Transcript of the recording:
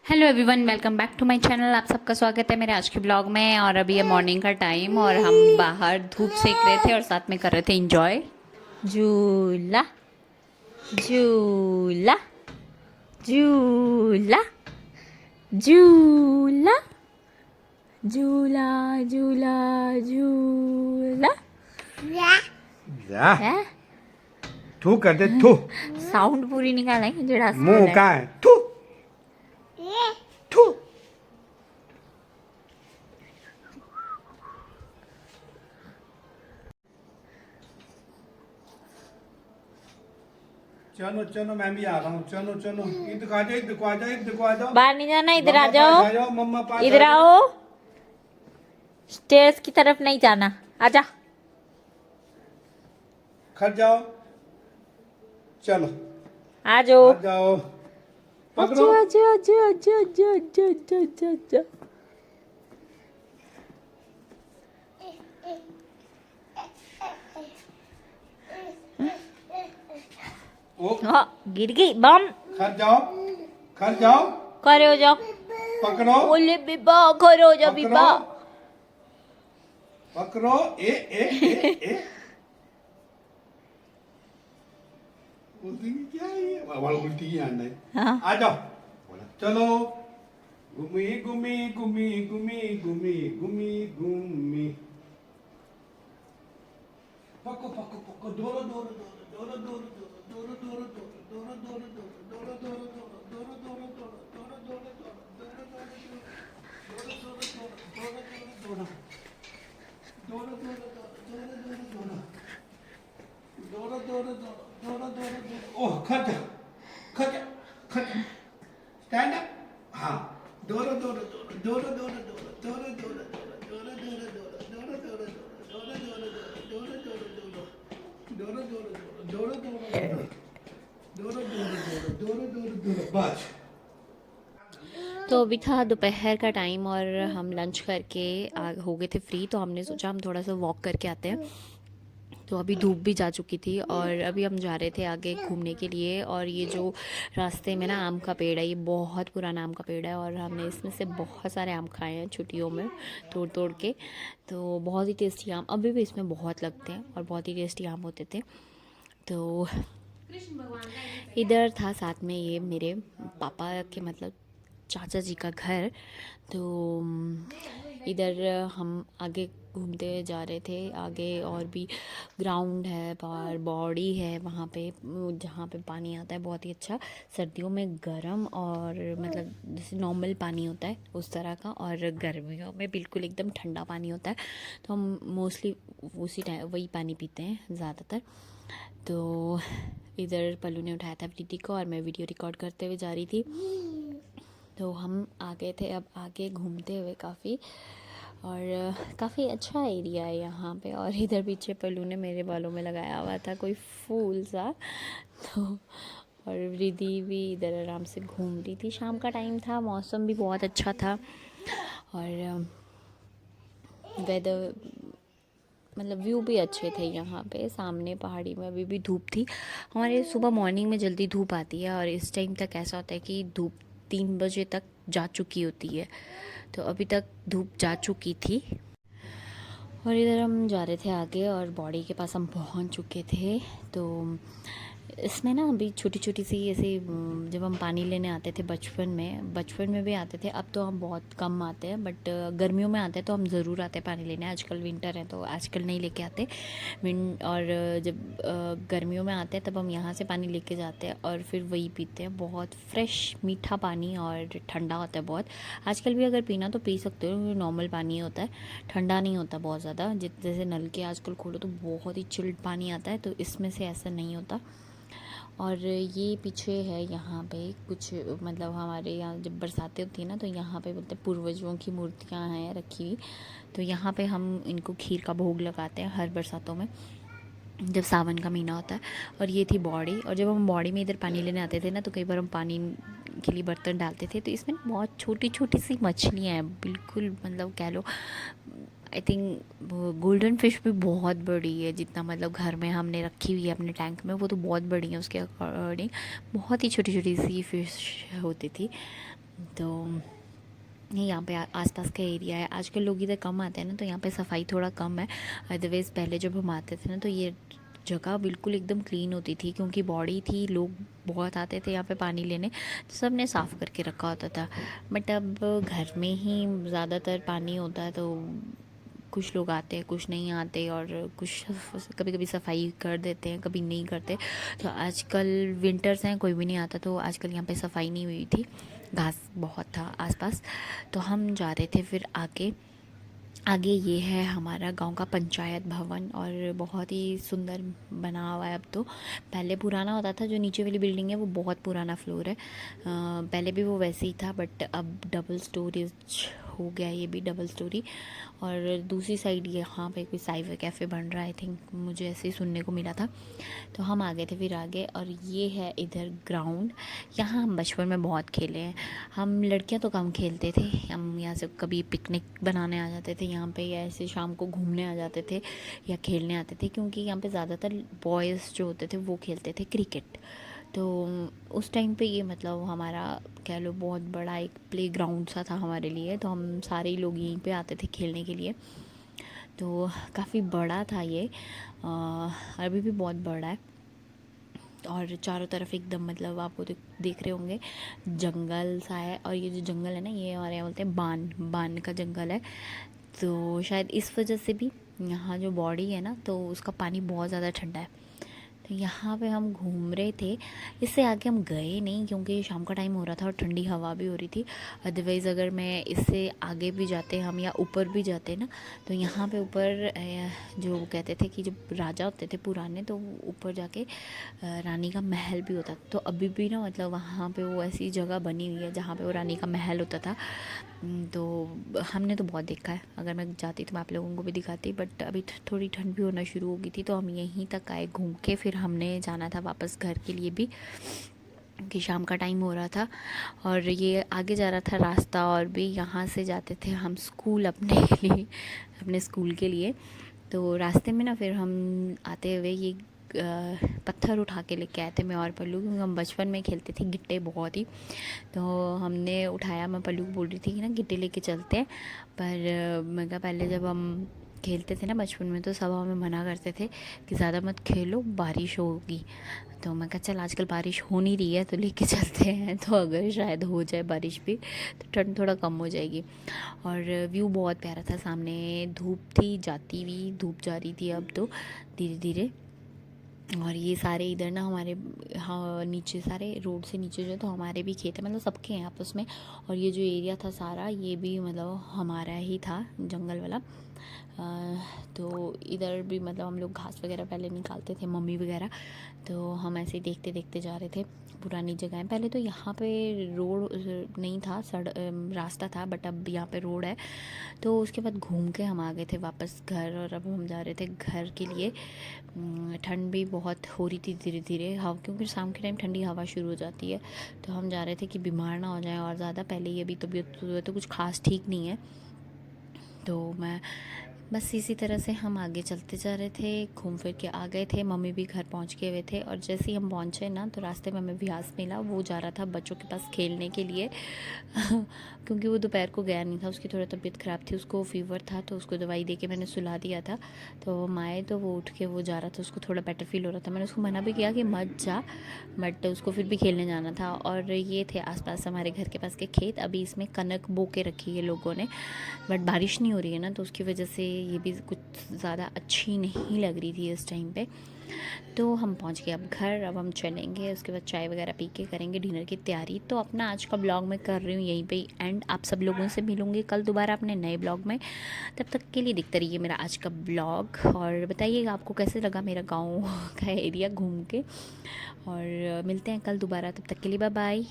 Hello everyone, welcome back to my channel. आप सबका स्वागत है मेरे आज के ब्लॉग में। और अभी है मॉर्निंग का टाइम और हम बाहर धूप सेक रहे थे और साथ में कर रहे थे एंजॉय। झूला झूला झूला झूला झूला झूला झूला। जा है थू कर दे थू साउंड पूरी निकाला है जरा मुंह कहाँ है थू थू चलो चलो मैं भी आ रहा हूँ। चलो चलो इधर आ जाओ, इधर आ जाओ, इधर आ जाओ। बाहर नहीं जाना, इधर आ मम्मा पास जाओ, मम्मा पास इधर आओ। स्टेयर्स की तरफ नहीं जाना, आजा। खड़ जाओ। चलो आ जाओ। आ जाओ। पकड़ो। आजा आजा आजा आजा आजा आजा आजा आजा। ओ हाँ, गिर गई बम। खड़ जाओ, खड़ जाओ। खड़े हो जाओ। पकड़ो ओले बिब्बा, खड़े हो जाओ बिब्बा। पकड़ो। ए उल्टी क्या है ये? वाला उल्टी ही आना है। हाँ। आ जाओ। चलो घूमी घूमी घूमी घूमी घूमी घूमी घूमी। पको पको पको दोरो दोरो दोरो दोरो दोरो दोरो दोरो दोरो दोरो दोरो दोरो दोरो दोरो दोरो दोरो दोरो ओह खट खट खट स्टैंड अप। हाँ दोरो दोरो दोरो दोरो दोरो दोरो दोरो दोरो दोरो दोरो दोरो दोरो दोरो दोरो दोरो दोरो दोरो दोरो बस। तो अभी था दोपहर का टाइम और हम लंच करके हो गए थे फ्री, तो हमने सोचा हम थोड़ा सा वॉक करके आते हैं। तो अभी धूप भी जा चुकी थी और अभी हम जा रहे थे आगे घूमने के लिए। और ये जो रास्ते में ना आम का पेड़ है, ये बहुत पुराना आम का पेड़ है और हमने इसमें से बहुत सारे आम खाए हैं छुट्टियों में तोड़ तोड़ के। तो बहुत ही टेस्टी आम अभी भी इसमें बहुत लगते हैं और बहुत ही टेस्टी आम होते थे। तो इधर था साथ में ये मेरे पापा के मतलब चाचा जी का घर। तो इधर हम आगे घूमते जा रहे थे। आगे और भी ग्राउंड है, बाहर बॉडी है वहाँ पे जहाँ पे पानी आता है बहुत ही अच्छा, सर्दियों में गर्म और मतलब जैसे नॉर्मल पानी होता है उस तरह का, और गर्मियों में बिल्कुल एकदम ठंडा पानी होता है। तो हम मोस्टली उसी टाइम वही पानी पीते हैं ज़्यादातर। तो इधर पल्लू ने उठाया था प्रीति को और मैं वीडियो रिकॉर्ड करते हुए जा रही थी। तो हम आ गए थे अब आगे घूमते हुए काफ़ी, और काफ़ी अच्छा एरिया है यहाँ पे। और इधर पीछे पल्लू ने मेरे बालों में लगाया हुआ था कोई फूल सा। तो और रिद्धि भी इधर आराम से घूम रही थी। शाम का टाइम था, मौसम भी बहुत अच्छा था और वेदर मतलब व्यू भी अच्छे थे यहाँ पे। सामने पहाड़ी में अभी भी धूप थी। हमारे सुबह मॉर्निंग में जल्दी धूप आती है और इस टाइम तक ऐसा होता है कि धूप 3 बजे तक जा चुकी होती है। तो अभी तक धूप जा चुकी थी। और इधर हम जा रहे थे आगे और बॉडी के पास हम पहुँच चुके थे। तो इसमें ना अभी छोटी छोटी सी ऐसे जब हम पानी लेने आते थे बचपन में भी आते थे। अब तो हम बहुत कम आते हैं, बट गर्मियों में आते हैं तो हम ज़रूर आते हैं पानी लेने। आजकल विंटर है तो आजकल नहीं लेके आते और जब गर्मियों में आते हैं तब हम यहाँ से पानी लेके जाते हैं और फिर वही पीते हैं। बहुत फ्रेश मीठा पानी और ठंडा होता है बहुत। आजकल भी अगर पीना तो पी सकते हो, नॉर्मल पानी होता है, ठंडा नहीं होता बहुत ज़्यादा। जैसे नल के आजकल खोलो तो बहुत ही चिल्ड पानी आता है, तो इसमें से ऐसा नहीं होता। और ये पीछे है यहाँ पे कुछ मतलब हमारे यहाँ जब बरसातें होती है ना तो यहाँ पे बोलते पूर्वजों की मूर्तियाँ हैं रखी हुई। तो यहाँ पे हम इनको खीर का भोग लगाते हैं हर बरसातों में जब सावन का महीना होता है। और ये थी बॉडी। और जब हम बॉडी में इधर पानी लेने आते थे ना तो कई बार हम पानी के लिए बर्तन डालते थे, तो इसमें बहुत छोटी छोटी सी मछलियाँ हैं, बिल्कुल मतलब कह लो आई थिंक गोल्डन फिश भी बहुत बड़ी है। जितना मतलब घर में हमने रखी हुई है अपने टैंक में वो तो बहुत बड़ी है, उसके अकॉर्डिंग बहुत ही छोटी छोटी सी फिश होती थी। तो ये यहाँ पे आसपास का एरिया है। आजकल लोग इधर कम आते हैं ना, तो यहाँ पे सफाई थोड़ा कम है। अदरवाइज़ पहले जब हम आते थे ना, तो ये जगह बिल्कुल एकदम क्लीन होती थी, क्योंकि बॉडी थी, लोग बहुत आते थे यहाँ पे पानी लेने, तो सब ने साफ़ करके रखा होता था। बट अब घर में ही ज़्यादातर पानी होता है, तो कुछ लोग आते हैं, कुछ नहीं आते, और कुछ कभी कभी सफाई कर देते हैं, कभी नहीं करते। तो आजकल विंटर्स हैं, कोई भी नहीं आता, तो आजकल यहाँ पे सफाई नहीं हुई थी, घास बहुत था आसपास। तो हम जा रहे थे फिर आगे। आगे ये है हमारा गांव का पंचायत भवन, और बहुत ही सुंदर बना हुआ है अब तो। पहले पुराना होता था, जो नीचे वाली बिल्डिंग है वो बहुत पुराना फ्लोर है। पहले भी वो वैसे ही था, बट अब डबल स्टोरेज हो गया, ये भी डबल स्टोरी। और दूसरी साइड यहाँ पे कोई साइबर कैफ़े बन रहा है, आई थिंक, मुझे ऐसे ही सुनने को मिला था। तो हम आ गए थे फिर आगे, और ये है इधर ग्राउंड। यहाँ हम बचपन में बहुत खेले हैं। हम लड़कियाँ तो कम खेलते थे, हम यहाँ से कभी पिकनिक बनाने आ जाते थे यहाँ पे, या ऐसे शाम को घूमने आ जाते थे या खेलने आते थे, क्योंकि यहाँ पे ज़्यादातर बॉयज़ जो होते थे वो खेलते थे क्रिकेट। तो उस टाइम पे ये मतलब हमारा, कह लो, बहुत बड़ा एक प्ले ग्राउंड सा था हमारे लिए। तो हम सारे लोग यहीं पे आते थे खेलने के लिए। तो काफ़ी बड़ा था ये, अभी भी बहुत बड़ा है। और चारों तरफ एकदम मतलब आपको देख रहे होंगे जंगल सा है। और ये जो जंगल है ना, ये हमारे यहाँ बोलते हैं बान का जंगल है। तो शायद इस वजह से भी यहाँ जो बॉडी है ना, तो उसका पानी बहुत ज़्यादा ठंडा है। तो यहाँ पे हम घूम रहे थे, इससे आगे हम गए नहीं, क्योंकि शाम का टाइम हो रहा था और ठंडी हवा भी हो रही थी। अदरवाइज़ अगर मैं इससे आगे भी जाते हम, या ऊपर भी जाते ना, तो यहाँ पे ऊपर जो कहते थे कि जब राजा होते थे पुराने, तो ऊपर जाके रानी का महल भी होता। तो अभी भी ना, मतलब वहाँ पे वो ऐसी जगह बनी हुई है जहाँ पे वो रानी का महल होता था। तो हमने तो बहुत देखा है, अगर मैं जाती तो मैं आप लोगों को भी दिखाती। बट अभी थोड़ी ठंड भी होना शुरू हो गई थी, तो हम यहीं तक आए घूम के। फिर हमने जाना था वापस घर के लिए भी, कि शाम का टाइम हो रहा था। और ये आगे जा रहा था रास्ता, और भी यहाँ से जाते थे हम स्कूल अपने के लिए, अपने स्कूल के लिए। तो रास्ते में ना फिर हम आते हुए ये पत्थर उठा के लेके आए थे, मैं और पल्लू, क्योंकि हम बचपन में खेलते थे गिट्टे बहुत ही। तो हमने उठाया, मैं पल्लू को बोल रही थी कि ना गिट्टे लेके चलते हैं। पर मैं कहा, पहले जब हम खेलते थे ना बचपन में, तो सब हमें मना करते थे कि ज़्यादा मत खेलो, बारिश होगी। तो मैं कहा चल, आजकल बारिश हो नहीं रही है, तो लेके चलते हैं। तो अगर शायद हो जाए बारिश भी, तो ठंड थोड़ा कम हो जाएगी। और व्यू बहुत प्यारा था, सामने धूप थी, जाती हुई धूप जा रही थी अब तो धीरे धीरे। और ये सारे इधर ना हमारे, हाँ, नीचे सारे रोड से नीचे जो है, तो हमारे भी खेत है, मतलब सबके हैं आपस में। और ये जो एरिया था सारा, ये भी मतलब हमारा ही था, जंगल वाला। तो इधर भी मतलब हम लोग घास वगैरह पहले निकालते थे, मम्मी वगैरह। तो हम ऐसे ही देखते देखते जा रहे थे पुरानी जगहें। पहले तो यहाँ पे रोड नहीं था, रास्ता था, बट अब यहाँ पे रोड है। तो उसके बाद घूम के हम आ गए थे वापस घर, और अब हम जा रहे थे घर के लिए। ठंड भी बहुत हो रही थी धीरे धीरे, हवा, क्योंकि शाम के टाइम ठंडी हवा शुरू हो जाती है। तो हम जा रहे थे कि बीमार ना हो जाए और ज़्यादा। पहले ये भी तबीयत तो कुछ खास ठीक नहीं है। तो मैं बस इसी तरह से हम आगे चलते जा रहे थे, घूम फिर के आ गए थे। मम्मी भी घर पहुंच गए हुए थे। और जैसे ही हम पहुंचे ना, तो रास्ते में हमें व्यास मिला, वो जा रहा था बच्चों के पास खेलने के लिए। क्योंकि वो दोपहर को गया नहीं था, उसकी थोड़ी तबीयत ख़राब थी, उसको फीवर था, तो उसको दवाई दे के मैंने सुला दिया था। तो हम आए तो वो उठ के वो जा रहा था, उसको थोड़ा बेटर फील हो रहा था। मैंने उसको मना भी किया कि मत जा, बट उसको फिर भी खेलने जाना था। और ये थे आसपास हमारे घर के पास के खेत, अभी इसमें कनक बो के रखी है लोगों ने, बट बारिश नहीं हो रही है ना, तो उसकी वजह से ये भी कुछ ज़्यादा अच्छी नहीं लग रही थी इस टाइम पे। तो हम पहुंच गए अब घर। अब हम चलेंगे, उसके बाद चाय वगैरह पी के करेंगे डिनर की तैयारी। तो अपना आज का ब्लॉग मैं कर रही हूँ यहीं पे एंड। आप सब लोगों से मिलूंगी कल दोबारा अपने नए ब्लॉग में। तब तक के लिए देखते रहिए मेरा आज का ब्लॉग, और बताइएगा आपको कैसे लगा मेरा गाँव का एरिया घूम के। और मिलते हैं कल दोबारा, तब तक के लिए बाय बाय।